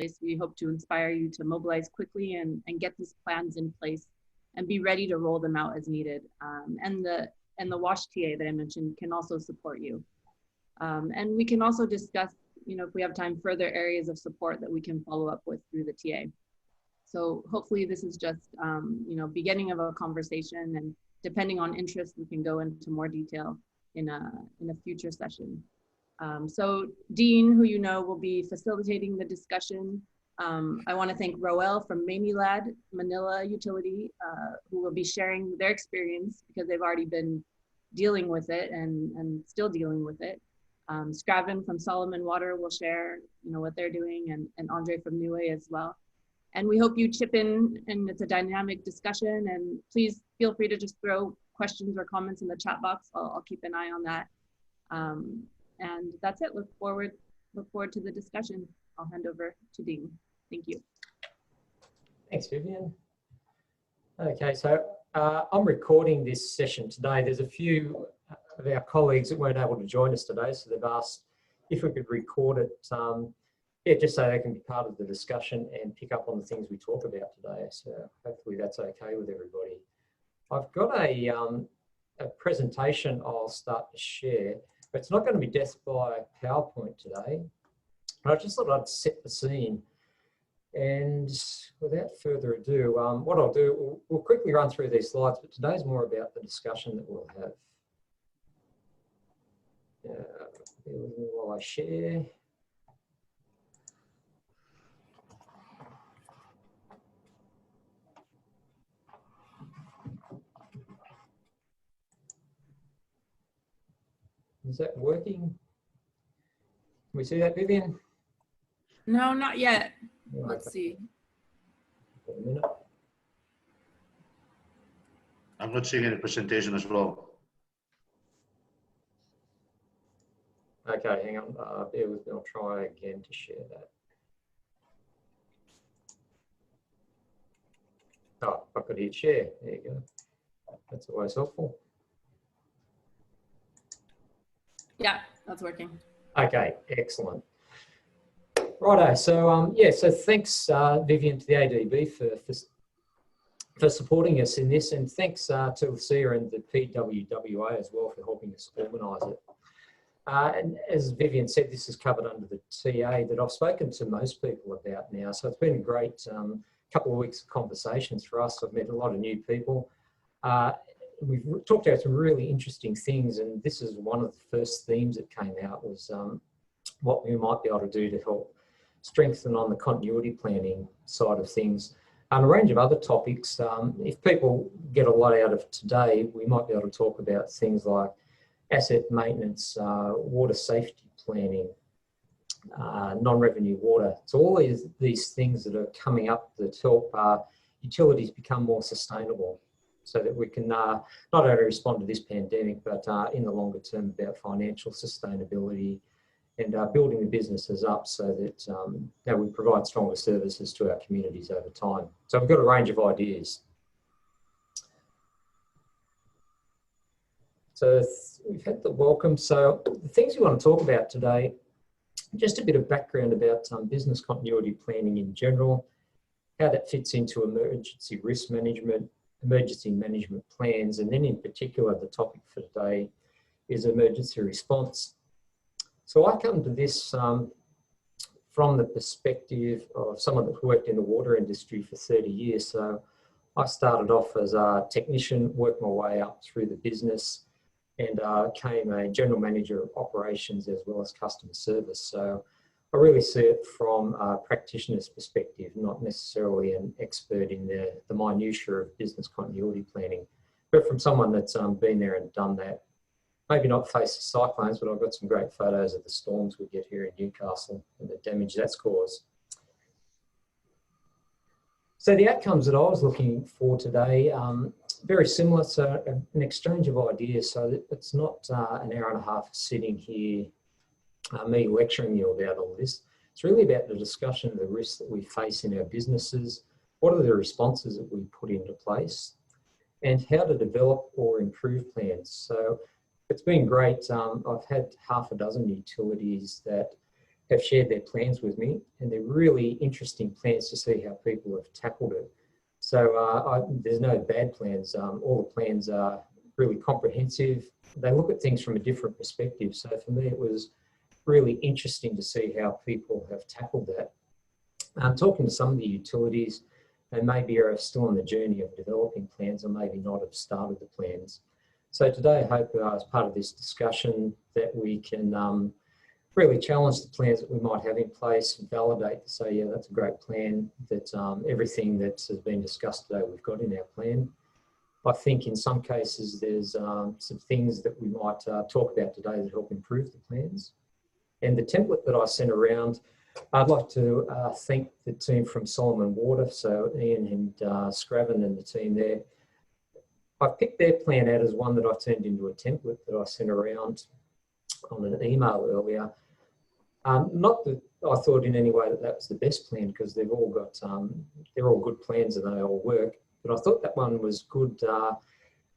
place. We hope to inspire you to mobilize quickly and get these plans in place and be ready to roll them out as needed. And the WASH TA that I mentioned can also support you. And we can also discuss, if we have time, further areas of support that we can follow up with through the TA. So hopefully this is just, beginning of a conversation, and depending on interest, we can go into more detail in a future session. So Dean, who will be facilitating the discussion. I want to thank Roel from Mamilad Manila Utility, who will be sharing their experience because they've already been dealing with it and still dealing with it. Scraven from Solomon Water will share, what they're doing, and Andre from Niue as well. And we hope you chip in, and it's a dynamic discussion. And please feel free to just throw questions or comments in the chat box. I'll keep an eye on that. And that's it. Look forward to the discussion. I'll hand over to Dean. Thank you. Thanks, Vivian. Okay, so I'm recording this session today. There's a few of our colleagues that weren't able to join us today, so they've asked if we could record it, just so they can be part of the discussion and pick up on the things we talk about today. So hopefully that's okay with everybody. I've got a presentation I'll start to share, but it's not going to be death by PowerPoint today. But I just thought I'd set the scene. And without further ado, what I'll do, we'll quickly run through these slides, but today's more about the discussion that we'll have. Bear with me while I share. Is that working? Can we see that, Vivian? No, not yet. Yeah, Let's see. A minute. I'm not seeing any presentation as well. Okay, hang on. Bear with me. I'll try again to share that. Oh, I could hit share. There you go. That's always helpful. Yeah, that's working. Okay, excellent. Righto, so so thanks Vivian to the ADB for supporting us in this, and thanks to Lucia and the PWWA as well for helping us organise it. And as Vivian said, this is covered under the TA that I've spoken to most people about now, so it's been a great couple of weeks of conversations for us. I've met a lot of new people. We've talked about some really interesting things, and this is one of the first themes that came out was what we might be able to do to help strengthen on the continuity planning side of things. And a range of other topics. If people get a lot out of today, we might be able to talk about things like asset maintenance, water safety planning, non-revenue water. So all these things that are coming up that help utilities become more sustainable, so that we can not only respond to this pandemic, but in the longer term about financial sustainability and building the businesses up so that we provide stronger services to our communities over time. So we've got a range of ideas. So we've had the welcome. So the things we want to talk about today, just a bit of background about business continuity planning in general, how that fits into emergency risk management, emergency management plans, and then in particular the topic for today is emergency response. So I come to this from the perspective of someone that's worked in the water industry for 30 years. So I started off as a technician, worked my way up through the business, and became a general manager of operations as well as customer service. So I really see it from a practitioner's perspective, not necessarily an expert in the minutiae of business continuity planning, but from someone that's been there and done that. Maybe not face the cyclones, but I've got some great photos of the storms we get here in Newcastle and the damage that's caused. So the outcomes that I was looking for today, very similar, so an exchange of ideas. So that it's not an hour and a half sitting here, me lecturing you about all this. It's really about the discussion of the risks that we face in our businesses, what are the responses that we put into place, and how to develop or improve plans. So it's been great. I've had half a dozen utilities that have shared their plans with me, and they're really interesting plans to see how people have tackled it. So there's no bad plans. All the plans are really comprehensive. They look at things from a different perspective. So for me, it was really interesting to see how people have tackled that. Talking to some of the utilities, they maybe are still on the journey of developing plans, or maybe not have started the plans. So today, I hope as part of this discussion that we can really challenge the plans that we might have in place and validate to say, yeah, that's a great plan, that everything that has been discussed today we've got in our plan. I think in some cases there's some things that we might talk about today that help improve the plans. And the template that I sent around, I'd like to thank the team from Solomon Water, so Ian and Scraven and the team there. I picked their plan out as one that I turned into a template that I sent around on an email earlier. Not that I thought in any way that that was the best plan, because they've all got, they're all good plans and they all work. But I thought that one was good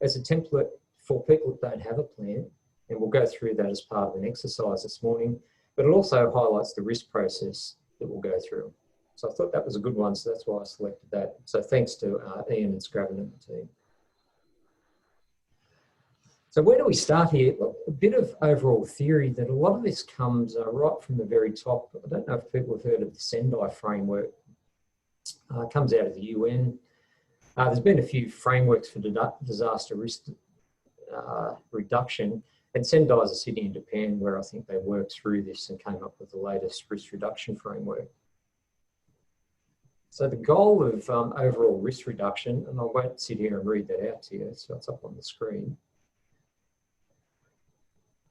as a template for people that don't have a plan. And we'll go through that as part of an exercise this morning. But it also highlights the risk process that we'll go through. So I thought that was a good one. So that's why I selected that. So thanks to Ian and Scraven and the team. So where do we start here? A bit of overall theory that a lot of this comes right from the very top. I don't know if people have heard of the Sendai framework. It comes out of the UN. There's been a few frameworks for disaster risk reduction. And Sendai is a city in Japan where I think they worked through this and came up with the latest risk reduction framework. So the goal of overall risk reduction, and I won't sit here and read that out to you, so it's up on the screen.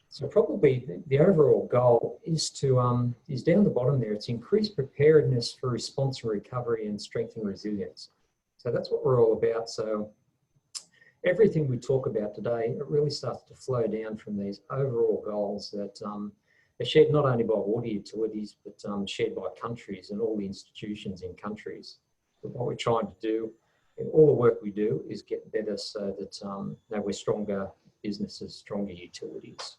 So probably the overall goal is to is down the bottom there. It's increased preparedness for response and recovery and strengthen resilience. So that's what we're all about. So everything we talk about today, it really starts to flow down from these overall goals that are shared not only by water utilities, but shared by countries and all the institutions in countries. But what we're trying to do in all the work we do is get better so that we're stronger businesses, stronger utilities.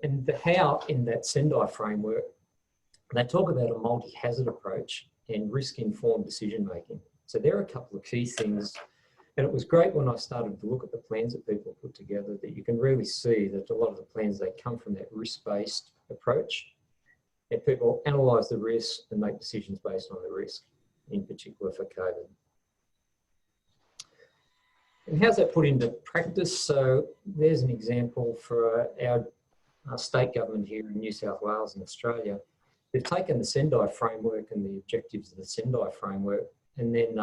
And the how in that Sendai framework, they talk about a multi-hazard approach and risk-informed decision-making. So there are a couple of key things. And it was great when I started to look at the plans that people put together that you can really see that a lot of the plans, they come from that risk-based approach. And people analyse the risk and make decisions based on the risk, in particular for COVID. And how's that put into practice? So there's an example for our state government here in New South Wales in Australia. They've taken the Sendai framework and the objectives of the Sendai framework, and then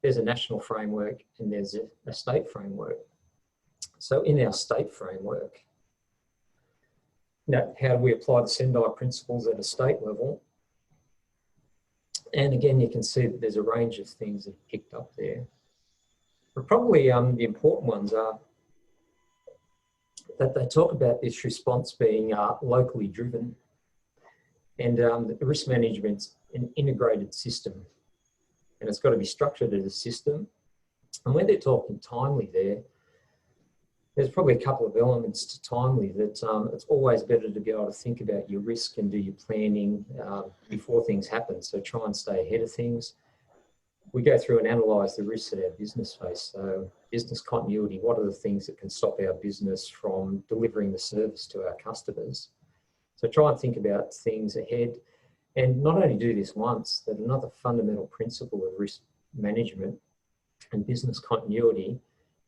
there's a national framework and there's a state framework. So in our state framework, now how do we apply the Sendai principles at a state level? And again, you can see that there's a range of things that are picked up there. But probably the important ones are that they talk about this response being locally driven, and the risk management's an integrated system, and it's got to be structured as a system. And when they're talking timely there's probably a couple of elements to timely that it's always better to be able to think about your risk and do your planning before things happen. So try and stay ahead of things. We go through and analyse the risks that our business face. So business continuity, what are the things that can stop our business from delivering the service to our customers? So try and think about things ahead, and not only do this once, that another fundamental principle of risk management and business continuity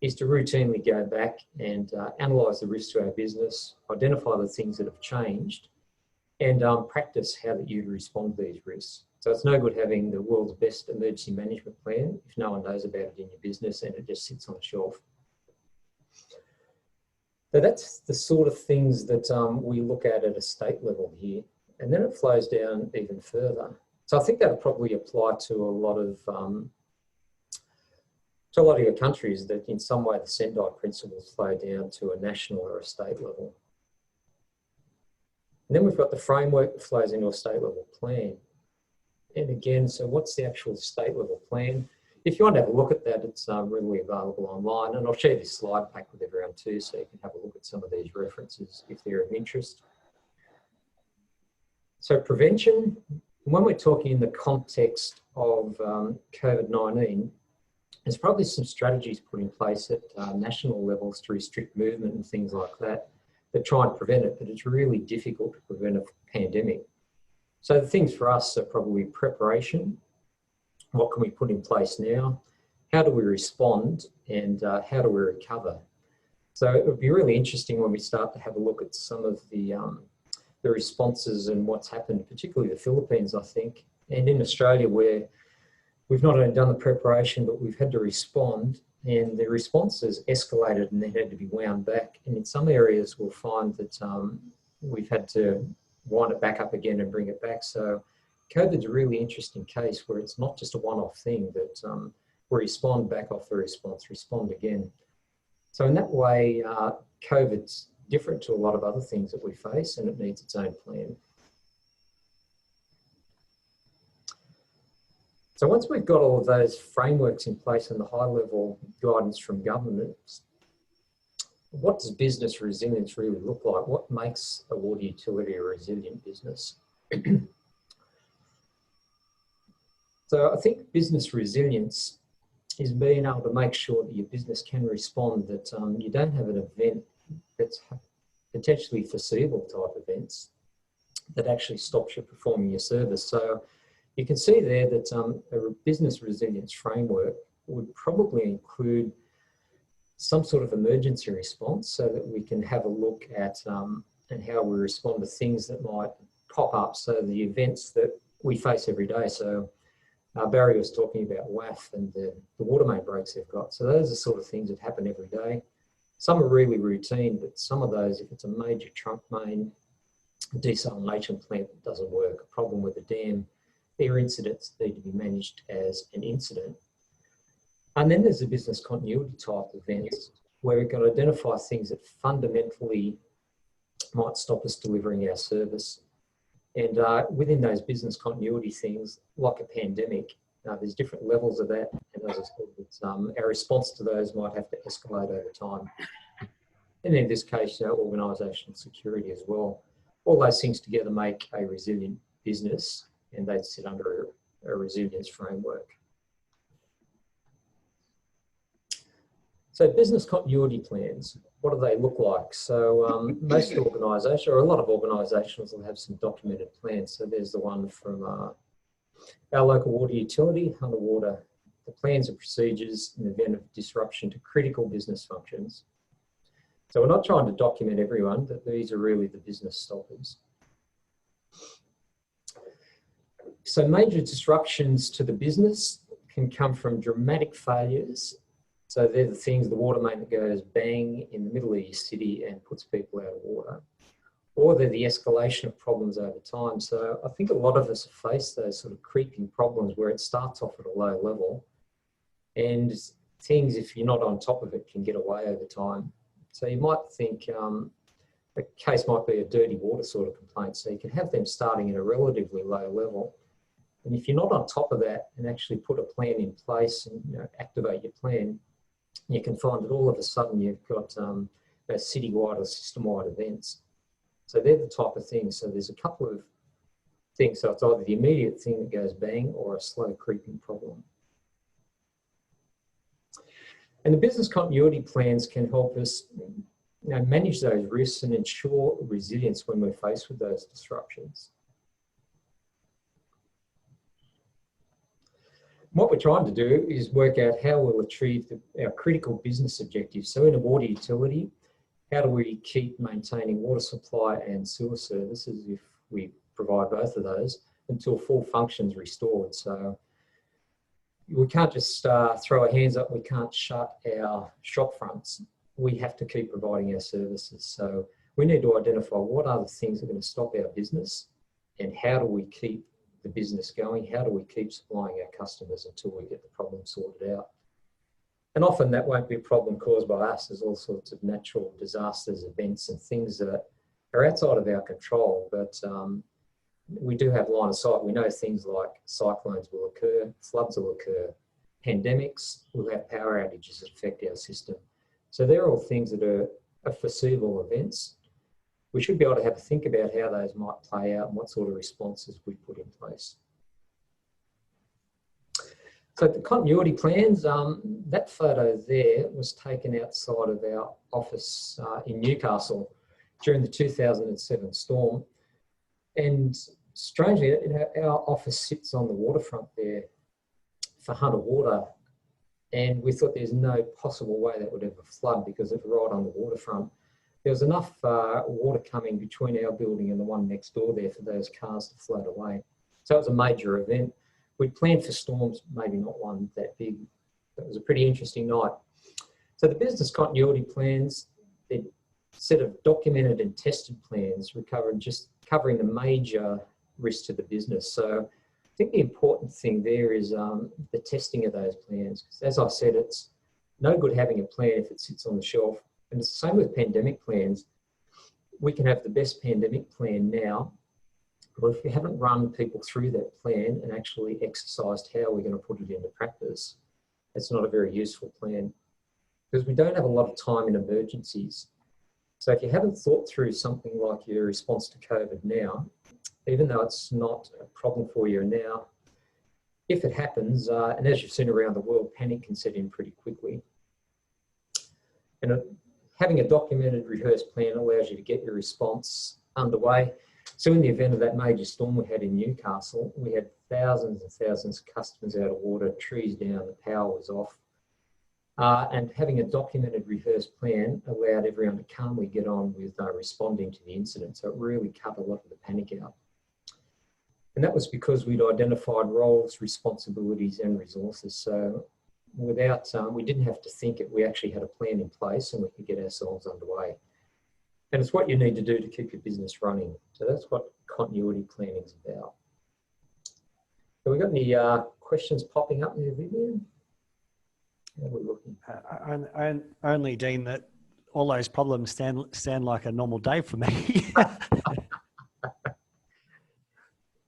is to routinely go back and analyse the risks to our business, identify the things that have changed, and practice how that you'd respond to these risks. So it's no good having the world's best emergency management plan if no one knows about it in your business and it just sits on a shelf. So that's the sort of things that we look at a state level here. And then it flows down even further. So I think that would probably apply to a lot of your countries, that in some way the Sendai principles flow down to a national or a state level. And then we've got the framework that flows into a state level plan. And again, so what's the actual state level plan? if you want to have a look at that, it's readily available online, and I'll share this slide pack with everyone too, so you can have a look at some of these references if they're of interest. So prevention, when we're talking in the context of COVID-19, there's probably some strategies put in place at national levels to restrict movement and things like that try and prevent it, but it's really difficult to prevent a pandemic. So the things for us are probably preparation. What can we put in place now? How do we respond? And how do we recover? So it would be really interesting when we start to have a look at some of the responses and what's happened, particularly the Philippines, I think, and in Australia, where we've not only done the preparation, but we've had to respond, and the response has escalated and then had to be wound back. And in some areas, we'll find that we've had to wind it back up again and bring it back. So COVID's a really interesting case where it's not just a one-off thing, that we respond, back off the response, respond again. So in that way, COVID's different to a lot of other things that we face, and it needs its own plan. So once we've got all of those frameworks in place and the high-level guidance from governments, what does business resilience really look like? What makes a water utility a resilient business? So I think business resilience is being able to make sure that your business can respond, that you don't have an event that's potentially foreseeable type events that actually stops you performing your service. So you can see there that a business resilience framework would probably include some sort of emergency response, so that we can have a look at and how we respond to things that might pop up. So the events that we face every day. So Barry was talking about WAF and the water main breaks they've got. So those are sort of things that happen every day. Some are really routine, but some of those, if it's a major trunk main, desalination plant that doesn't work, a problem with a dam, their incidents need to be managed as an incident. And then there's the business continuity type events, where we've got to identify things that fundamentally might stop us delivering our service. And within those business continuity things, like a pandemic, there's different levels of that. And as I said, our response to those might have to escalate over time. And in this case, organisational security as well. All those things together make a resilient business, and they sit under a resilience framework. So business continuity plans, what do they look like? So most organisations, or a lot of organisations, will have some documented plans. So there's the one from our local water utility, Underwater. The plans and procedures in the event of disruption to critical business functions. So we're not trying to document everyone, but these are really the business stoppers. So major disruptions to the business can come from dramatic failures. So they're the things, the water main that goes bang in the middle of your city and puts people out of water. Or they're the escalation of problems over time. So I think a lot of us have faced those sort of creeping problems where it starts off at a low level, and things, if you're not on top of it, can get away over time. So you might think a case might be a dirty water sort of complaint. So you can have them starting at a relatively low level. And if you're not on top of that and actually put a plan in place and activate your plan, you can find that all of a sudden you've got citywide or system-wide events. So they're the type of things. So there's a couple of things. So it's either the immediate thing that goes bang or a slow creeping problem. And the business continuity plans can help us manage those risks and ensure resilience when we're faced with those disruptions. What we're trying to do is work out how we'll achieve our critical business objectives. So in a water utility, how do we keep maintaining water supply and sewer services if we provide both of those until full function's restored? So we can't just throw our hands up, we can't shut our shop fronts. We have to keep providing our services. So we need to identify what are the things that are going to stop our business, and how do we keep the business going? How do we keep supplying our customers until we get the problem sorted out? And often that won't be a problem caused by us. There's all sorts of natural disasters, events and things that are outside of our control, but we do have line of sight. We know things like cyclones will occur, floods will occur, pandemics, we'll have power outages that affect our system. So they're all things that are foreseeable events. We should be able to have a think about how those might play out and what sort of responses we put in place. So the continuity plans, that photo there was taken outside of our office in Newcastle during the 2007 storm. And strangely, our office sits on the waterfront there for Hunter Water. And we thought there's no possible way that would ever flood because it's right on the waterfront. There was enough water coming between our building and the one next door there for those cars to float away. So it was a major event. We'd planned for storms, maybe not one that big. It was a pretty interesting night. So the business continuity plans, they're a set of documented and tested plans covering the major risks to the business. So I think the important thing there is the testing of those plans. As I said, it's no good having a plan if it sits on the shelf. And it's the same with pandemic plans. We can have the best pandemic plan now, but if we haven't run people through that plan and actually exercised how we're going to put it into practice, it's not a very useful plan because we don't have a lot of time in emergencies. So if you haven't thought through something like your response to COVID now, even though it's not a problem for you now, if it happens, and as you've seen around the world, panic can set in pretty quickly. And having a documented, rehearsed plan allows you to get your response underway. So in the event of that major storm we had in Newcastle, we had thousands and thousands of customers out of water, trees down, the power was off. And having a documented, rehearsed plan allowed everyone to calmly get on with responding to the incident. So it really cut a lot of the panic out. And that was because we'd identified roles, responsibilities and resources. So without, we didn't have to think it, we actually had a plan in place and we could get ourselves underway. And it's what you need to do to keep your business running. So that's what continuity planning is about. Have we got any questions popping up there, Vivian? How are we looking? Only, Dean, that all those problems sound like a normal day for me.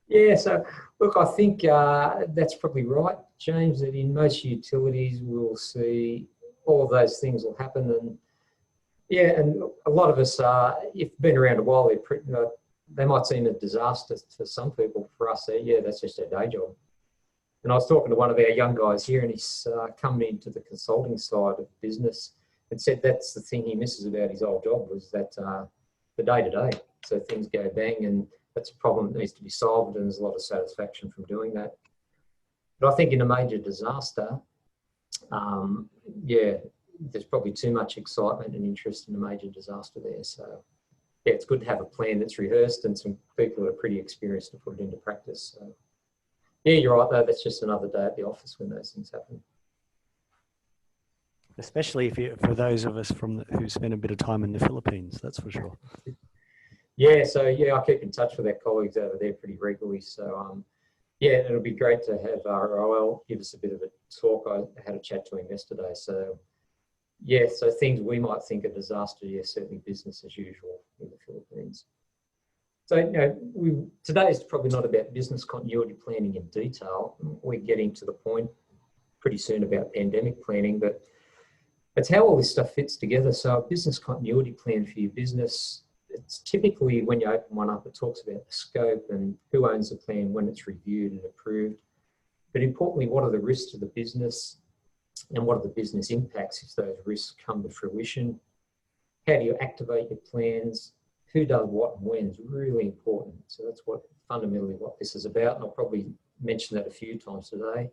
Yeah, so look, I think that's probably right, James, that in most utilities we'll see all of those things will happen. And yeah, and a lot of us, if you've been around a while, they might seem a disaster to some people. For us, yeah, that's just our day job. And I was talking to one of our young guys here and he's come into the consulting side of business and said that's the thing he misses about his old job was that the day-to-day. So things go bang and that's a problem that needs to be solved and there's a lot of satisfaction from doing that. But I think in a major disaster, yeah, there's probably too much excitement and interest in a major disaster there. So yeah, it's good to have a plan that's rehearsed and some people that are pretty experienced to put it into practice. So yeah, you're right though, that's just another day at the office when those things happen. Especially for those of us who spend a bit of time in the Philippines, that's for sure. Yeah, so yeah, I keep in touch with our colleagues over there pretty regularly. So yeah, it'll be great to have ROL give us a bit of a talk. I had a chat to him yesterday. So yeah, so things we might think a disaster, yeah, certainly business as usual in the Philippines. So you know, today is probably not about business continuity planning in detail. We're getting to the point pretty soon about pandemic planning, but it's how all this stuff fits together. So a business continuity plan for your business, it's typically when you open one up, it talks about the scope and who owns the plan, when it's reviewed and approved. But importantly, what are the risks to the business and what are the business impacts if those risks come to fruition? How do you activate your plans? Who does what and when is really important. So that's fundamentally what this is about. And I'll probably mention that a few times today.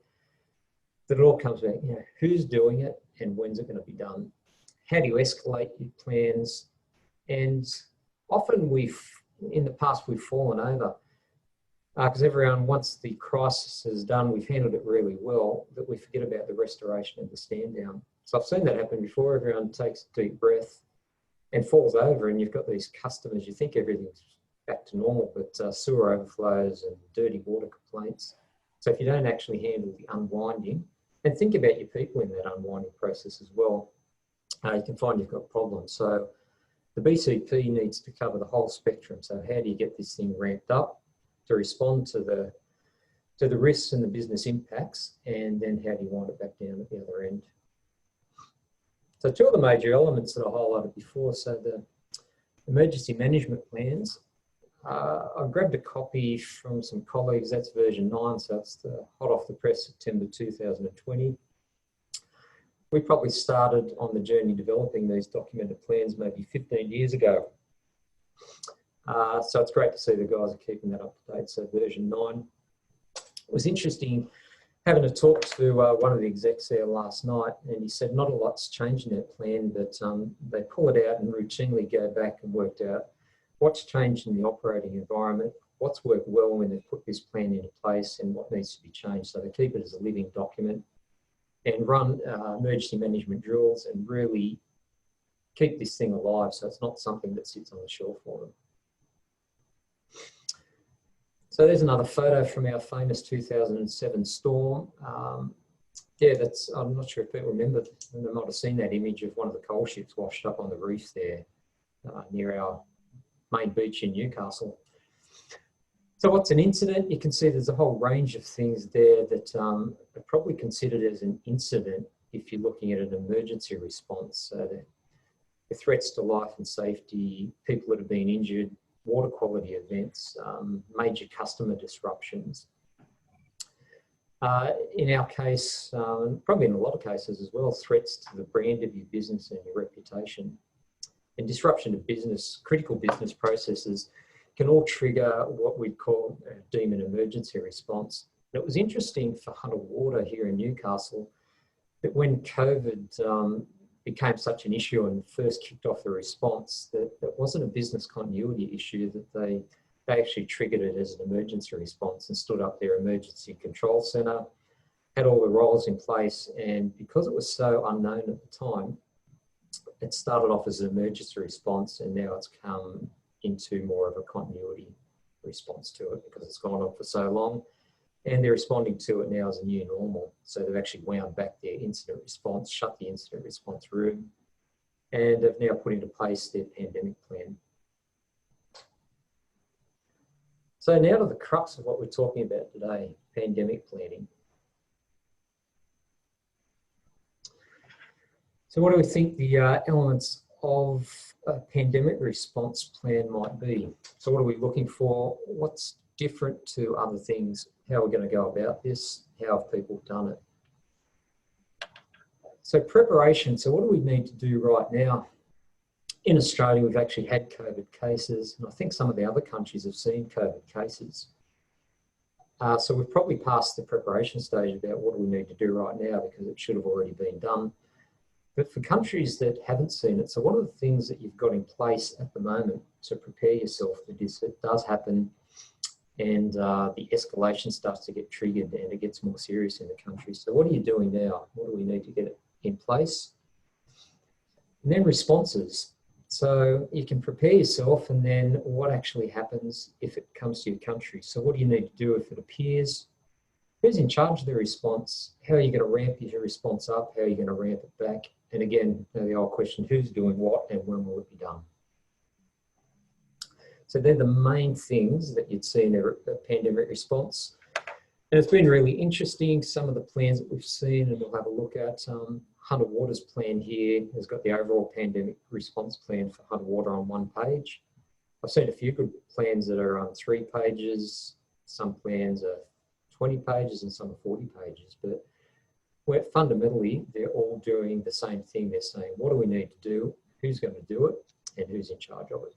That it all comes back, you know, who's doing it and when's it going to be done? How do you escalate your plans? And often in the past, we've fallen over because everyone, once the crisis is done, we've handled it really well, that we forget about the restoration and the stand down. So I've seen that happen before. Everyone takes a deep breath and falls over and you've got these customers, you think everything's back to normal, but sewer overflows and dirty water complaints. So if you don't actually handle the unwinding, and think about your people in that unwinding process as well, you can find you've got problems. So the BCP needs to cover the whole spectrum. So how do you get this thing ramped up to respond to So the risks and the business impacts, and then how do you wind it back down at the other end? So two of the major elements that I highlighted before, so the emergency management plans. I grabbed a copy from some colleagues, that's version 9, so it's hot off the press, September 2020. We probably started on the journey developing these documented plans maybe 15 years ago. So it's great to see the guys are keeping that up to date, so version 9. It was interesting having a talk to one of the execs there last night, and he said not a lot's changed in that plan, but they pull it out and routinely go back and worked out what's changed in the operating environment, what's worked well when they put this plan into place, and what needs to be changed. So they keep it as a living document and run emergency management drills and really keep this thing alive, so it's not something that sits on the shelf for them. So there's another photo from our famous 2007 storm. Yeah, that's, I'm not sure if people remember, they might have seen that image of one of the coal ships washed up on the reef there near our main beach in Newcastle. So what's an incident? You can see there's a whole range of things there that are probably considered as an incident if you're looking at an emergency response. So the threats to life and safety, people that have been injured, water quality events, major customer disruptions. In our case, probably in a lot of cases as well, threats to the brand of your business and your reputation. And disruption of business, critical business processes can all trigger what we'd call deem an emergency response. And it was interesting for Hunter Water here in Newcastle that when COVID became such an issue and first kicked off the response, that wasn't a business continuity issue, that they actually triggered it as an emergency response and stood up their emergency control centre, had all the roles in place, and because it was so unknown at the time, it started off as an emergency response and now it's come into more of a continuity response to it because it's gone on for so long, and they're responding to it now as a new normal. So they've actually wound back their incident response, shut the incident response room, and have now put into place their pandemic plan. So now to the crux of what we're talking about today, pandemic planning. So what do we think the elements of a pandemic response plan might be? So what are we looking for? What's different to other things? How are we going to go about this? How have people done it? So preparation. So what do we need to do right now? In Australia, we've actually had COVID cases, and I think some of the other countries have seen COVID cases. So we've probably passed the preparation stage about what do we need to do right now because it should have already been done. But for countries that haven't seen it, so one of the things that you've got in place at the moment to prepare yourself for this, it does happen and the escalation starts to get triggered and it gets more serious in the country. So what are you doing now? What do we need to get in place? And then responses. So you can prepare yourself and then what actually happens if it comes to your country. So what do you need to do if it appears? Who's in charge of the response? How are you going to ramp your response up? How are you going to ramp it back? And again, the old question, who's doing what and when will it be done? So they're the main things that you'd see in a pandemic response. And it's been really interesting, some of the plans that we've seen, and we'll have a look at. Hunter Water's plan here has got the overall pandemic response plan for Hunter Water on 1 page. I've seen a few good plans that are on 3 pages. Some plans are 20 pages and some are 40 pages. But where fundamentally, they're all doing the same thing. They're saying, what do we need to do? Who's going to do it? And who's in charge of it?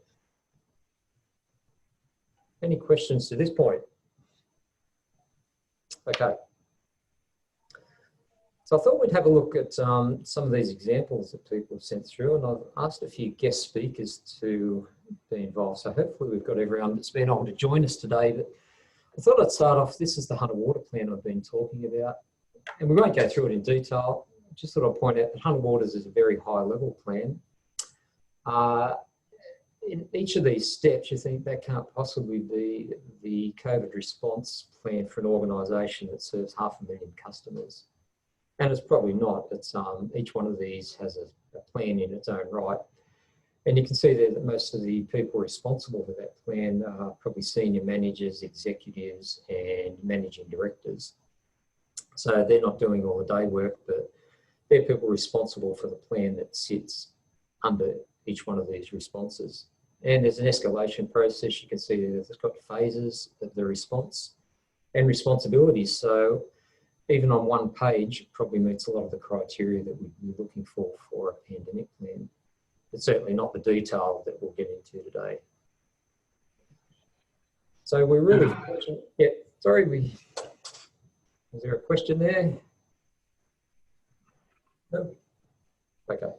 Any questions to this point? Okay. So I thought we'd have a look at some of these examples that people have sent through, and I've asked a few guest speakers to be involved. So hopefully we've got everyone that's been able to join us today. But I thought I'd start off, this is the Hunter Water plan I've been talking about. And we won't go through it in detail. Just thought I'd point out that Hunter Waters is a very high level plan. In each of these steps, you think that can't possibly be the COVID response plan for an organisation that serves 500,000 customers. And it's probably not. It's, each one of these has a plan in its own right. And you can see there that most of the people responsible for that plan are probably senior managers, executives, and managing directors. So they're not doing all the day work, but they're people responsible for the plan that sits under each one of these responses. And there's an escalation process. You can see that it's got phases of the response and responsibilities. So even on one page, it probably meets a lot of the criteria that we'd be looking for a pandemic plan. It's certainly not the detail that we'll get into today. So we're really, yeah, sorry, was there a question there? No? Okay.